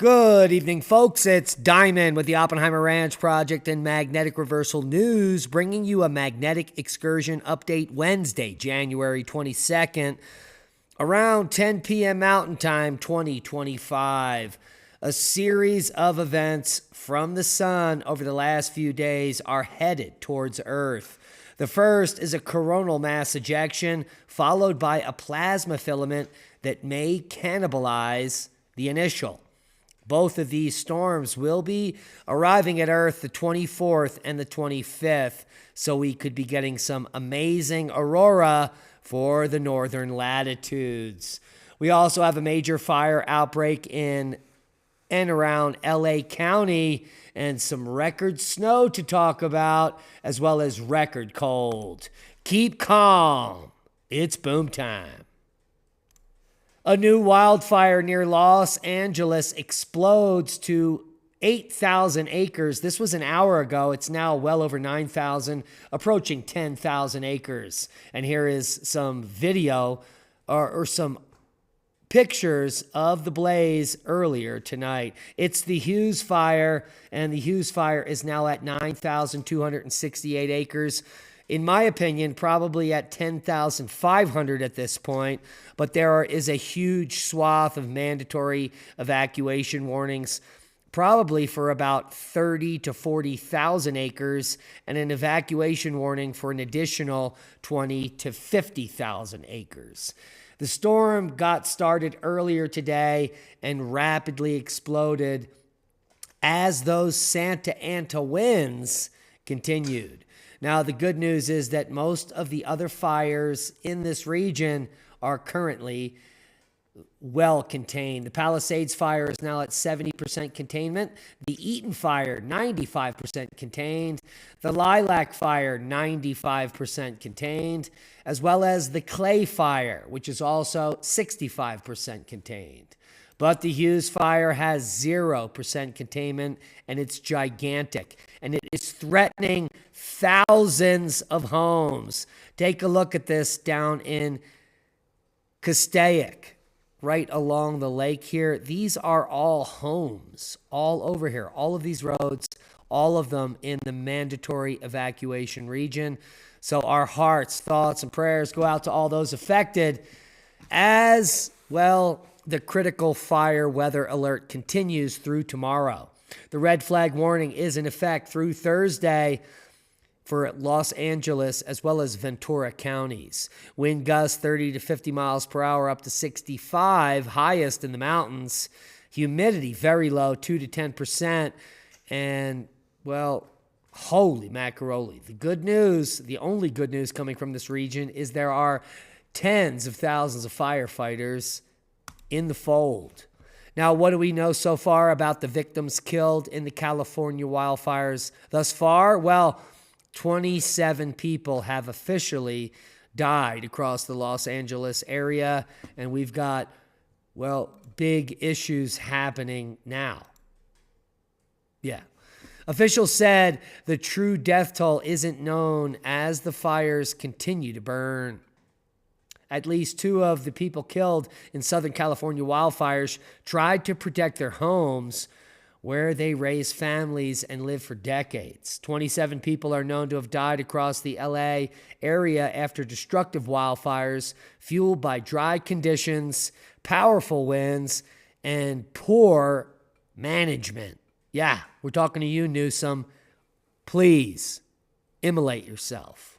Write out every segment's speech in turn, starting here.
Good evening, folks. It's Diamond with the Oppenheimer Ranch Project and Magnetic Reversal News, bringing you a magnetic excursion update Wednesday, January 22nd, around 10 p.m. Mountain Time, 2025. A series of events from the sun over the last few days are headed towards Earth. The first is a coronal mass ejection, followed by a plasma filament that may cannibalize the initial. Both of these storms will be arriving at Earth the 24th and the 25th, so we could be getting some amazing aurora for the northern latitudes. We also have a major fire outbreak in and around LA County and some record snow to talk about, as well as record cold. Keep calm. It's boom time. A new wildfire near Los Angeles explodes to 8,000 acres. This was an hour ago. It's now well over 9,000, approaching 10,000 acres. And here is some video or some pictures of the blaze earlier tonight. It's the Hughes Fire, and the Hughes Fire is now at 9,268 acres. In my opinion, probably at 10,500 at this point, but there is a huge swath of mandatory evacuation warnings, probably for about 30 to 40,000 acres, and an evacuation warning for an additional 20 to 50,000 acres. The storm got started earlier today and rapidly exploded as those Santa Ana winds continued. Now, the good news is that most of the other fires in this region are currently well contained. The Palisades fire is now at 70% containment. The Eaton fire, 95% contained. The Lilac fire, 95% contained, as well as the Clay fire, which is also 65% contained. But the Hughes Fire has 0% containment, and it's gigantic, and it is threatening thousands of homes. Take a look at this down in Castaic, right along the lake here. These are all homes all over here. All of these roads, all of them in the mandatory evacuation region. So our hearts, thoughts, and prayers go out to all those affected as well. The critical fire weather alert continues through tomorrow. The red flag warning is in effect through Thursday for Los Angeles as well as Ventura counties. Wind gusts 30 to 50 miles per hour up to 65, highest in the mountains. Humidity very low, 2 to 10%. And, well, holy macaroni. The good news, the only good news coming from this region is there are tens of thousands of firefighters in the fold. Now, what do we know so far about the victims killed in the California wildfires thus far? Well, 27 people have officially died across the Los Angeles area, and we've got, well, big issues happening now. Yeah. Officials said the true death toll isn't known as the fires continue to burn. At least 2 of the people killed in Southern California wildfires tried to protect their homes where they raised families and lived for decades. 27 people are known to have died across the LA area after destructive wildfires fueled by dry conditions, powerful winds, and poor management. Yeah, we're talking to you, Newsom. Please immolate yourself.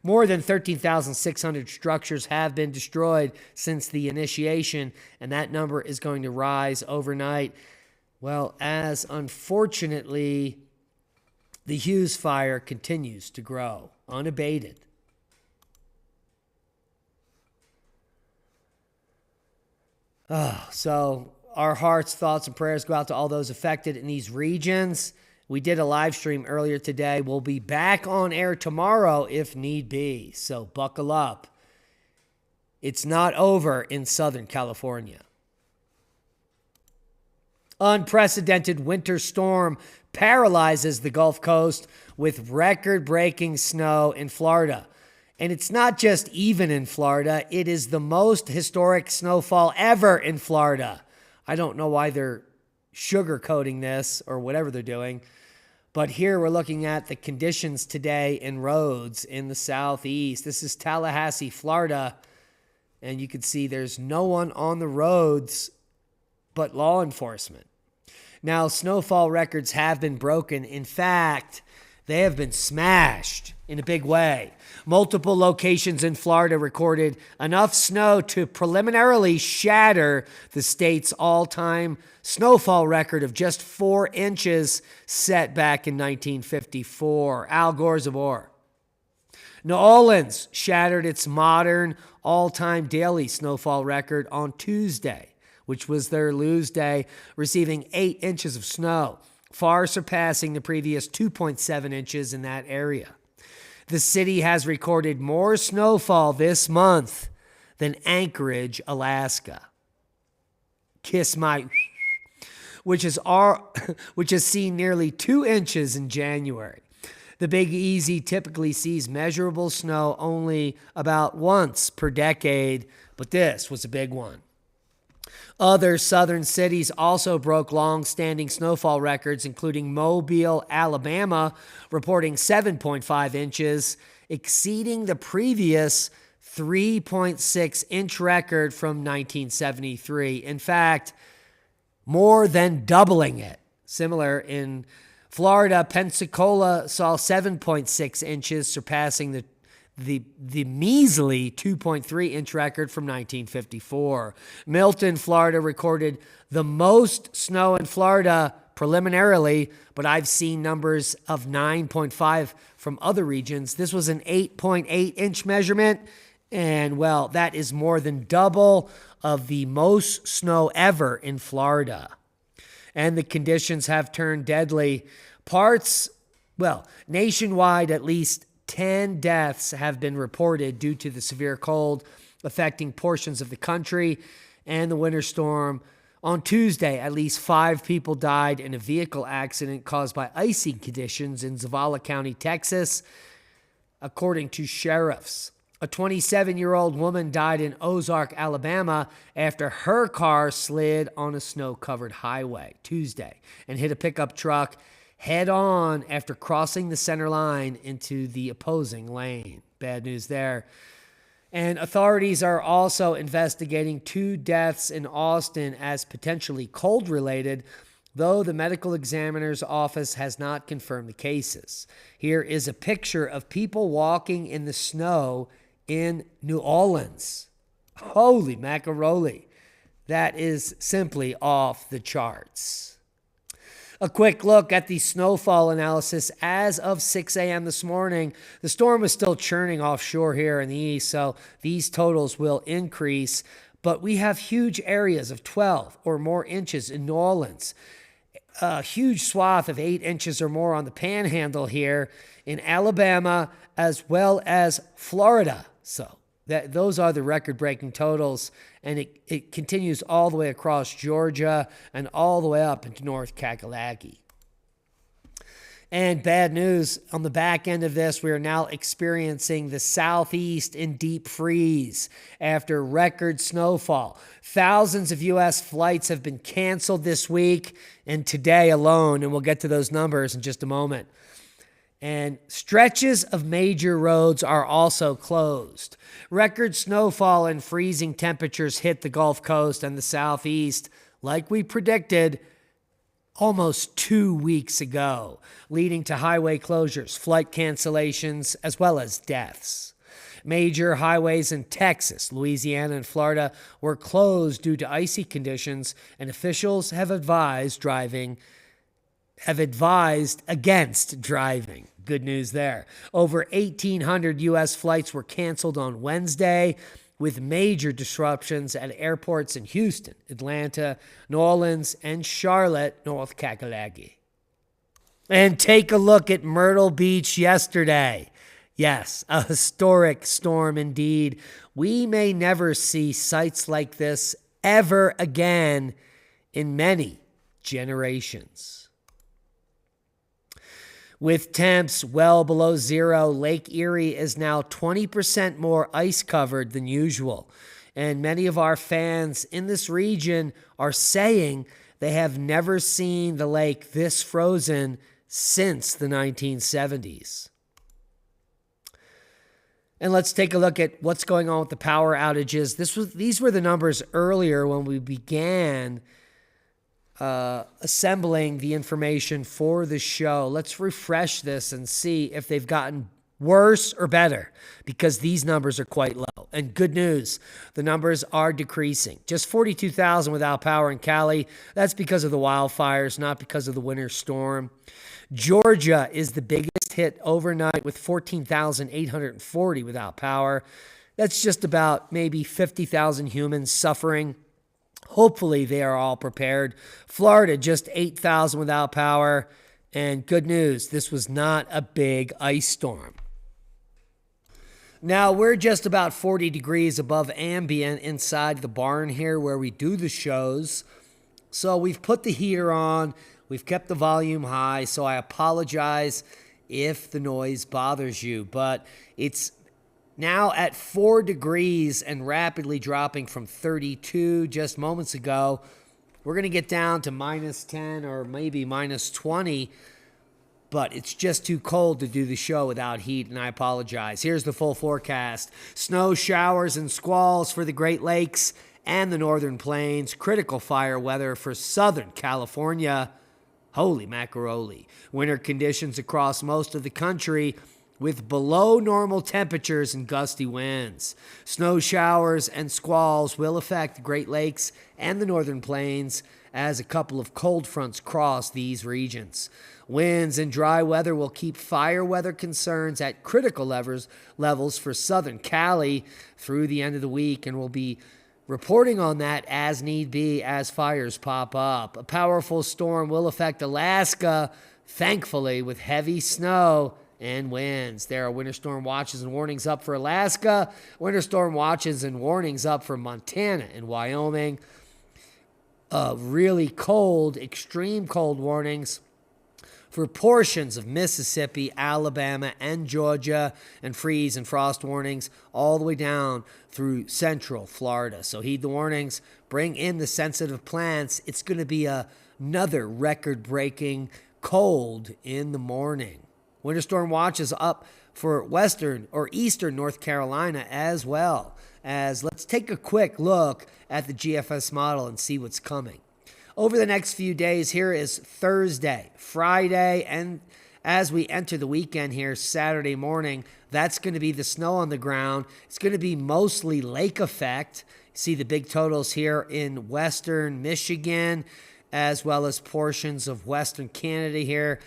More than 13,600 structures have been destroyed since the initiation, and that number is going to rise overnight. Well, as unfortunately, the Hughes Fire continues to grow unabated. So our hearts, thoughts, and prayers go out to all those affected in these regions. We did a live stream earlier today. We'll be back on air tomorrow if need be. So buckle up. It's not over in Southern California. Unprecedented winter storm paralyzes the Gulf Coast with record-breaking snow in Florida. And it's not just even in Florida. It is the most historic snowfall ever in Florida. I don't know why they're sugarcoating this or whatever they're doing. But here we're looking at the conditions today in roads in the southeast. This is Tallahassee, Florida. And you can see there's no one on the roads but law enforcement. Now, Snowfall records have been broken. In fact, they have been smashed in a big way. Multiple locations in Florida recorded enough snow to preliminarily shatter the state's all-time snowfall record of just 4 inches set back in 1954. Al Gore's of War. New Orleans shattered its modern all-time daily snowfall record on Tuesday, which was their lose day, receiving 8 inches of snow, far surpassing the previous 2.7 inches in that area. The city has recorded more snowfall this month than Anchorage, Alaska. Kiss my... which has seen nearly 2 inches in January. The Big Easy typically sees measurable snow only about once per decade, but this was a big one. Other southern cities also broke long-standing snowfall records, including Mobile, Alabama, reporting 7.5 inches, exceeding the previous 3.6-inch record from 1973. In fact, more than doubling it. Similar in Florida, Pensacola saw 7.6 inches, surpassing the measly 2.3-inch record from 1954. Milton, Florida, recorded the most snow in Florida preliminarily, but I've seen numbers of 9.5 from other regions. This was an 8.8-inch measurement, and, well, that is more than double of the most snow ever in Florida. And the conditions have turned deadly. Nationwide, at least 10 deaths have been reported due to the severe cold affecting portions of the country and the winter storm. On Tuesday, at least 5 people died in a vehicle accident caused by icy conditions in Zavala County, Texas, according to sheriffs. A 27-year-old woman died in Ozark, Alabama, after her car slid on a snow-covered highway Tuesday and hit a pickup truck head-on after crossing the center line into the opposing lane. Bad news there. And authorities are also investigating 2 deaths in Austin as potentially cold-related, though the medical examiner's office has not confirmed the cases. Here is a picture of people walking in the snow in New Orleans. Holy macaroni. That is simply off the charts. A quick look at the snowfall analysis as of 6 a.m. this morning. The storm was still churning offshore here in the east, so these totals will increase. But we have huge areas of 12 or more inches in New Orleans. A huge swath of 8 inches or more on the panhandle here in Alabama as well as Florida. So those are the record-breaking totals, and it continues all the way across Georgia and all the way up into North Kakalaki. And bad news, on the back end of this, we are now experiencing the southeast in deep freeze after record snowfall. Thousands of U.S. flights have been canceled this week and today alone, and we'll get to those numbers in just a moment. And stretches of major roads are also closed. Record snowfall and freezing temperatures hit the Gulf Coast and the Southeast, like we predicted almost 2 weeks ago, leading to highway closures, flight cancellations, as well as deaths. Major highways in Texas, Louisiana, and Florida were closed due to icy conditions, and officials have advised against driving. Good news there. Over 1,800 U.S. flights were canceled on Wednesday, with major disruptions at airports in Houston, Atlanta, New Orleans, and Charlotte, North Kakalaki. And take a look at Myrtle Beach yesterday. Yes, a historic storm indeed. We may never see sights like this ever again in many generations. With temps well below zero, Lake Erie is now 20% more ice-covered than usual. And many of our fans in this region are saying they have never seen the lake this frozen since the 1970s. And let's take a look at what's going on with the power outages. These were the numbers earlier when we began assembling the information for the show. Let's refresh this and see if they've gotten worse or better, because these numbers are quite low. And good news, the numbers are decreasing. Just 42,000 without power in Cali. That's because of the wildfires, not because of the winter storm. Georgia is the biggest hit overnight with 14,840 without power. That's just about maybe 50,000 humans suffering. Hopefully they are all prepared. Florida, just 8,000 without power. And good news, this was not a big ice storm. Now, we're just about 40 degrees above ambient inside the barn here where we do the shows. So we've put the heater on. We've kept the volume high. So I apologize if the noise bothers you. But it's now at 4 degrees and rapidly dropping from 32 just moments ago. We're going to get down to minus 10 or maybe minus 20. But it's just too cold to do the show without heat, and I apologize. Here's the full forecast. Snow showers and squalls for the Great Lakes and the Northern Plains. Critical fire weather for Southern California. Holy macaroni. Winter conditions across most of the country with below normal temperatures and gusty winds. Snow showers and squalls will affect the Great Lakes and the Northern Plains as a couple of cold fronts cross these regions. Winds and dry weather will keep fire weather concerns at critical levels for Southern Cali through the end of the week, and we'll be reporting on that as need be as fires pop up. A powerful storm will affect Alaska, thankfully, with heavy snow and winds. There are winter storm watches and warnings up for Alaska, winter storm watches and warnings up for Montana and Wyoming. Really cold, extreme cold warnings for portions of Mississippi, Alabama, and Georgia, and freeze and frost warnings all the way down through central Florida. So heed the warnings, bring in the sensitive plants. It's going to be another record-breaking cold in the morning. Winter storm watches up for western or eastern North Carolina as well. As let's take a quick look at the GFS model and see what's coming. Over the next few days, here is Thursday, Friday, and as we enter the weekend here, Saturday morning, that's going to be the snow on the ground. It's going to be mostly lake effect. You see the big totals here in western Michigan, as well as portions of western Canada here,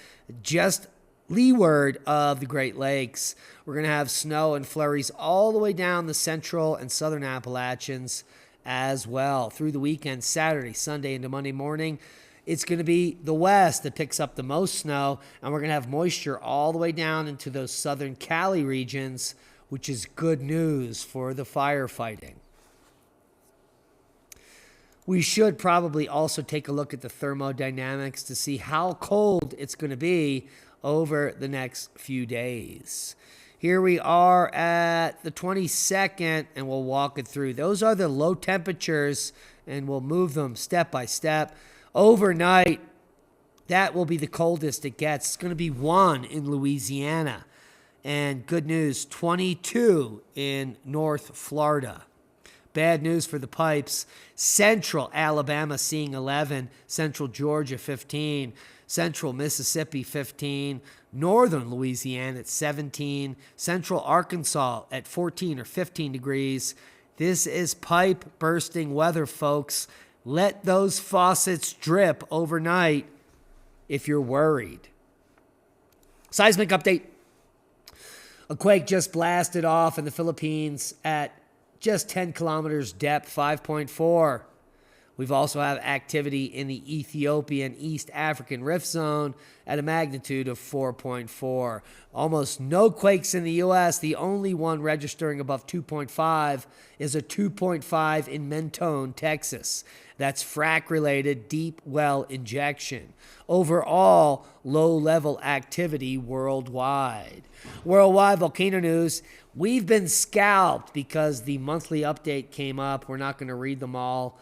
just leeward of the Great Lakes. We're going to have snow and flurries all the way down the central and southern Appalachians as well. Through the weekend, Saturday, Sunday, into Monday morning, it's going to be the west that picks up the most snow, and we're going to have moisture all the way down into those southern Cali regions, which is good news for the firefighting. We should probably also take a look at the thermodynamics to see how cold it's going to be over the next few days. Here we are at the 22nd, and we'll walk it through. Those are the low temperatures, and we'll move them step by step. Overnight, that will be the coldest it gets. It's going to be 1 in Louisiana. And good news, 22 in North Florida. Bad news for the pipes. Central Alabama seeing 11. Central Georgia 15. Central Mississippi 15. Northern Louisiana at 17. Central Arkansas at 14 or 15 degrees. This is pipe bursting weather, folks. Let those faucets drip overnight if you're worried. Seismic update. A quake just blasted off in the Philippines at just 10 kilometers depth, 5.4. We've also have activity in the Ethiopian East African Rift Zone at a magnitude of 4.4. Almost no quakes in the U.S. The only one registering above 2.5 is a 2.5 in Mentone, Texas. That's frac-related deep well injection. Overall, low-level activity worldwide. Worldwide volcano news. We've been scalped because the monthly update came up. We're not going to read them all.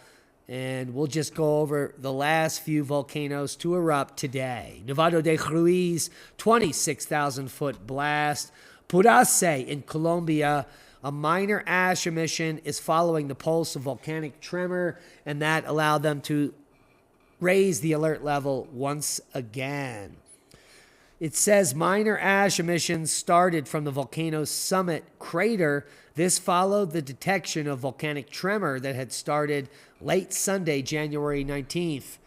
And we'll just go over the last few volcanoes to erupt today. Nevado de Ruiz, 26,000-foot blast. Purace in Colombia, a minor ash emission is following the pulse of volcanic tremor, and that allowed them to raise the alert level once again. It says minor ash emissions started from the volcano's summit crater. This followed the detection of volcanic tremor that had started late Sunday, January 19th,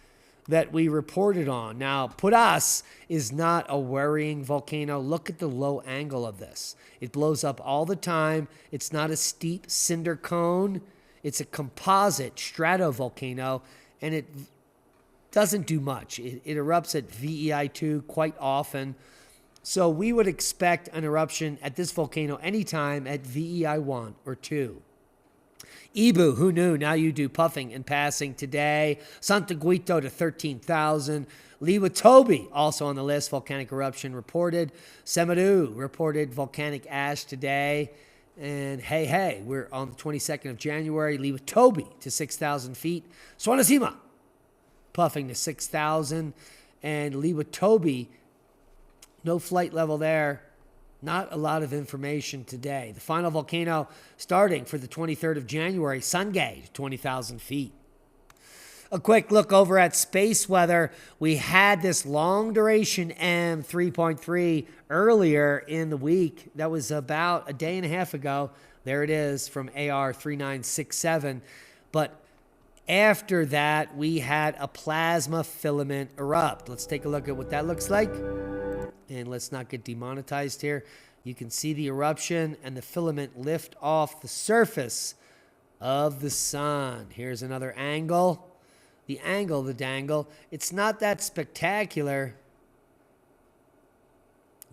that we reported on. Now, Puras is not a worrying volcano. Look at the low angle of this. It blows up all the time. It's not a steep cinder cone. It's a composite stratovolcano, and it doesn't do much. It erupts at VEI2 quite often. So we would expect an eruption at this volcano anytime at VEI1 or 2. Ibu, who knew? Now you do, puffing and passing today. Santaguito to 13,000. Liwatobi, also on the list, volcanic eruption reported. Semeru reported volcanic ash today. And hey, we're on the 22nd of January. Liwatobi to 6,000 feet. Swanazima, puffing to 6,000. And Liwatobi, no flight level there. Not a lot of information today. The final volcano starting for the 23rd of January, Sungay, 20,000 feet. A quick look over at space weather. We had this long duration M3.3 earlier in the week. That was about a day and a half ago. There it is from AR 3967. But after that, we had a plasma filament erupt. Let's take a look at what that looks like. And let's not get demonetized here. You can see the eruption and the filament lift off the surface of the sun. Here's another angle. The angle, the dangle. It's not that spectacular,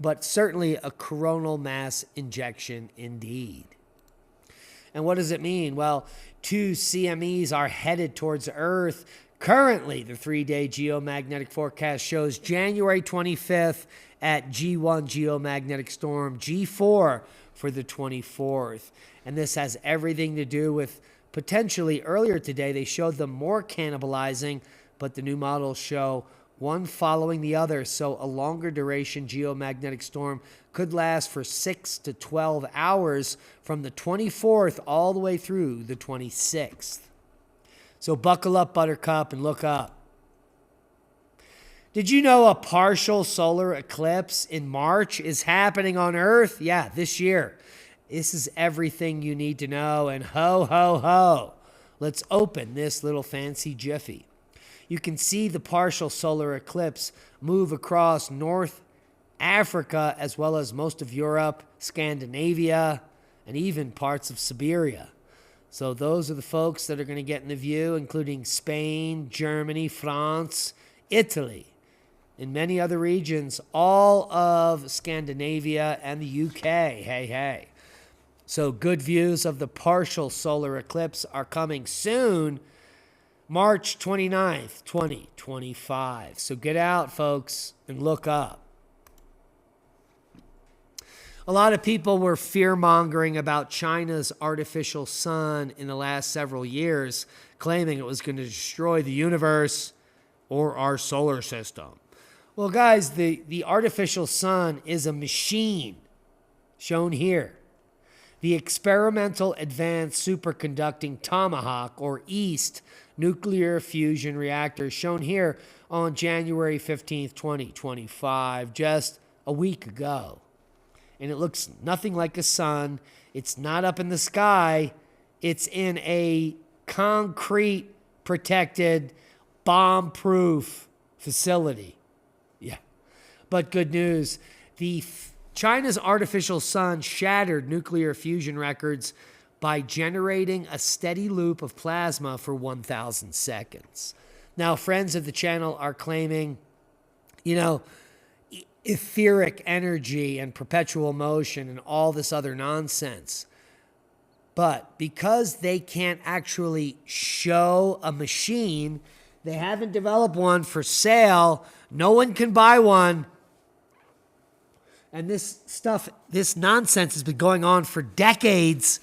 but certainly a coronal mass injection indeed. And what does it mean? Well, 2 CMEs are headed towards Earth. Currently, the 3-day geomagnetic forecast shows January 25th at G1 geomagnetic storm, G4 for the 24th. And this has everything to do with potentially earlier today, they showed them more cannibalizing, but the new models show one following the other. So a longer duration geomagnetic storm could last for 6 to 12 hours from the 24th all the way through the 26th. So buckle up, Buttercup, and look up. Did you know a partial solar eclipse in March is happening on Earth? Yeah, this year. This is everything you need to know. And ho, ho, ho. Let's open this little fancy jiffy. You can see the partial solar eclipse move across North Africa as well as most of Europe, Scandinavia, and even parts of Siberia. So those are the folks that are going to get in the view, including Spain, Germany, France, Italy, and many other regions, all of Scandinavia and the UK. Hey. So good views of the partial solar eclipse are coming soon, March 29th, 2025. So get out, folks, and look up. A lot of people were fear-mongering about China's artificial sun in the last several years, claiming it was going to destroy the universe or our solar system. Well, guys, the artificial sun is a machine, shown here. The Experimental Advanced Superconducting Tomahawk, or EAST, nuclear fusion reactor, shown here on January 15th, 2025, just a week ago. And it looks nothing like a sun. It's not up in the sky. It's in a concrete protected, bomb-proof facility. Yeah. But good news. China's artificial sun shattered nuclear fusion records by generating a steady loop of plasma for 1,000 seconds. Now, friends of the channel are claiming, etheric energy and perpetual motion and all this other nonsense. But because they can't actually show a machine, they haven't developed one for sale. No one can buy one. And this nonsense has been going on for decades.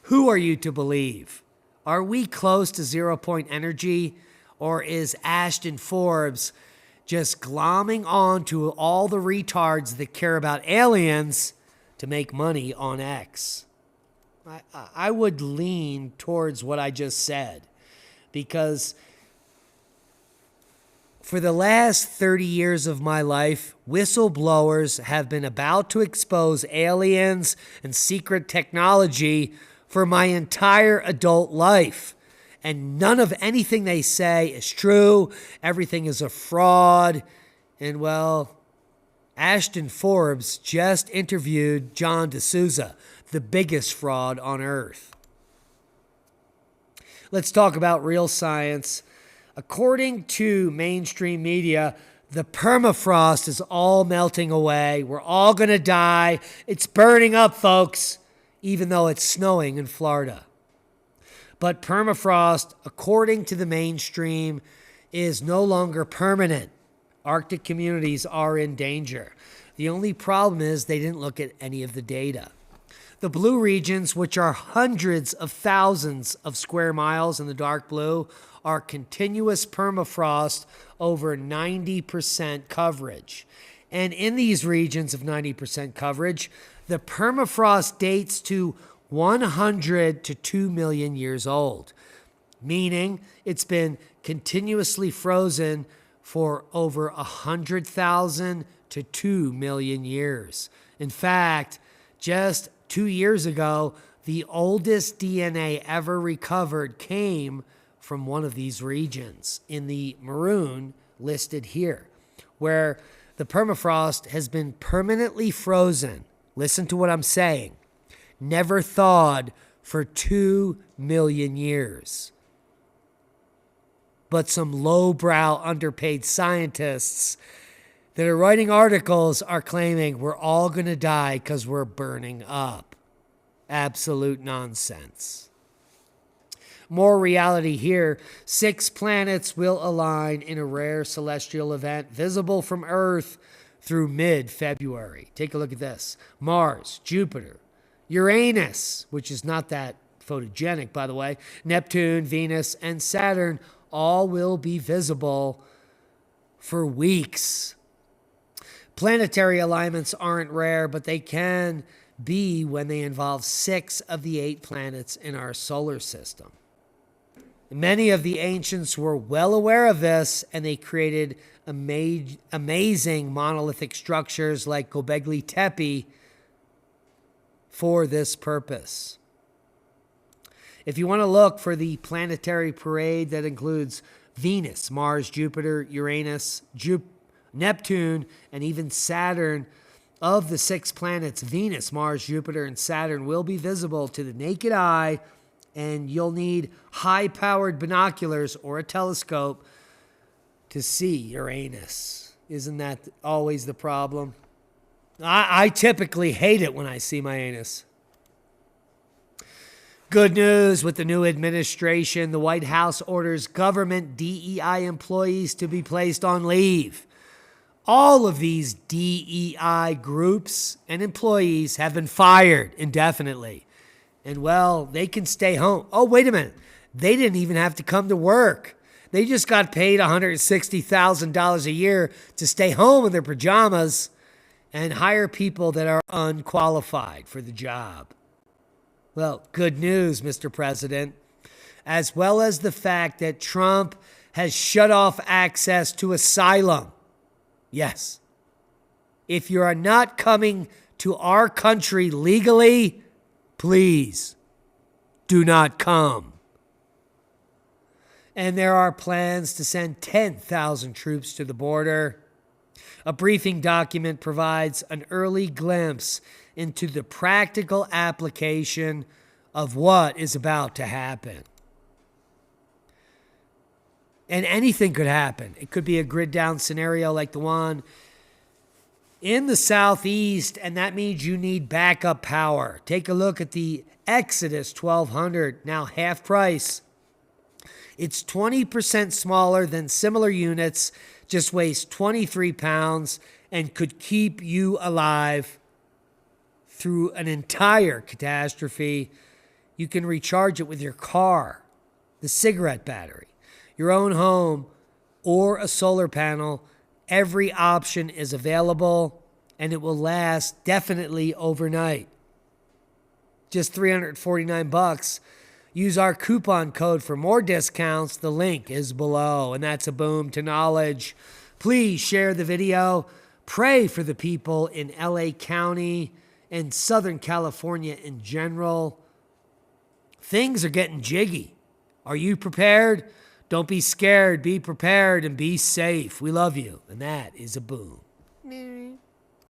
Who are you to believe? Are we close to 0 point energy? Or is Ashton Forbes just glomming on to all the retards that care about aliens to make money on X? I would lean towards what I just said, because for the last 30 years of my life, whistleblowers have been about to expose aliens and secret technology for my entire adult life. And none of anything they say is true. Everything is a fraud. And well, Ashton Forbes just interviewed John D'Souza, the biggest fraud on Earth. Let's talk about real science. According to mainstream media, the permafrost is all melting away. We're all going to die. It's burning up, folks, even though it's snowing in Florida. But permafrost, according to the mainstream, is no longer permanent. Arctic communities are in danger. The only problem is they didn't look at any of the data. The blue regions, which are hundreds of thousands of square miles in the dark blue, are continuous permafrost over 90% coverage. And in these regions of 90% coverage, the permafrost dates to 100 to 2 million years old, meaning it's been continuously frozen for over 100,000 to 2 million years. In fact, just 2 years ago, the oldest DNA ever recovered came from one of these regions in the maroon listed here, where the permafrost has been permanently frozen. Listen to what I'm saying. Never thawed for 2 million years. But some lowbrow, underpaid scientists that are writing articles are claiming we're all going to die because we're burning up. Absolute nonsense. More reality here. 6 planets will align in a rare celestial event visible from Earth through mid-February. Take a look at this. Mars, Jupiter, Uranus, which is not that photogenic, by the way, Neptune, Venus, and Saturn all will be visible for weeks. Planetary alignments aren't rare, but they can be when they involve 6 of the 8 planets in our solar system. Many of the ancients were well aware of this, and they created amazing monolithic structures like Göbekli Tepe for this purpose. If you want to look for the planetary parade that includes Venus, Mars, Jupiter, Uranus, Neptune, and even Saturn, of the 6 planets, Venus, Mars, Jupiter, and Saturn will be visible to the naked eye, and you'll need high-powered binoculars or a telescope to see Uranus. Isn't that always the problem? I typically hate it when I see my anus. Good news with the new administration. The White House orders government DEI employees to be placed on leave. All of these DEI groups and employees have been fired indefinitely. And, well, they can stay home. Oh, wait a minute. They didn't even have to come to work. They just got paid $160,000 a year to stay home in their pajamas and hire people that are unqualified for the job. Well, good news, Mr. President, as well as the fact that Trump has shut off access to asylum. Yes. If you are not coming to our country legally, please do not come. And there are plans to send 10,000 troops to the border. A briefing document provides an early glimpse into the practical application of what is about to happen. And anything could happen. It could be a grid down scenario like the one in the southeast, and that means you need backup power. Take a look at the Exodus 1200, now half price. It's 20% smaller than similar units, just weighs 23 pounds, and could keep you alive through an entire catastrophe. You can recharge it with your car, the cigarette battery, your own home, or a solar panel. Every option is available, and it will last definitely overnight. Just $349. Use our coupon code for more discounts. The link is below, and that's a boom to knowledge. Please share the video. Pray for the people in LA County and Southern California in general. Things are getting jiggy. Are you prepared? Don't be scared. Be prepared and be safe. We love you, and that is a boom.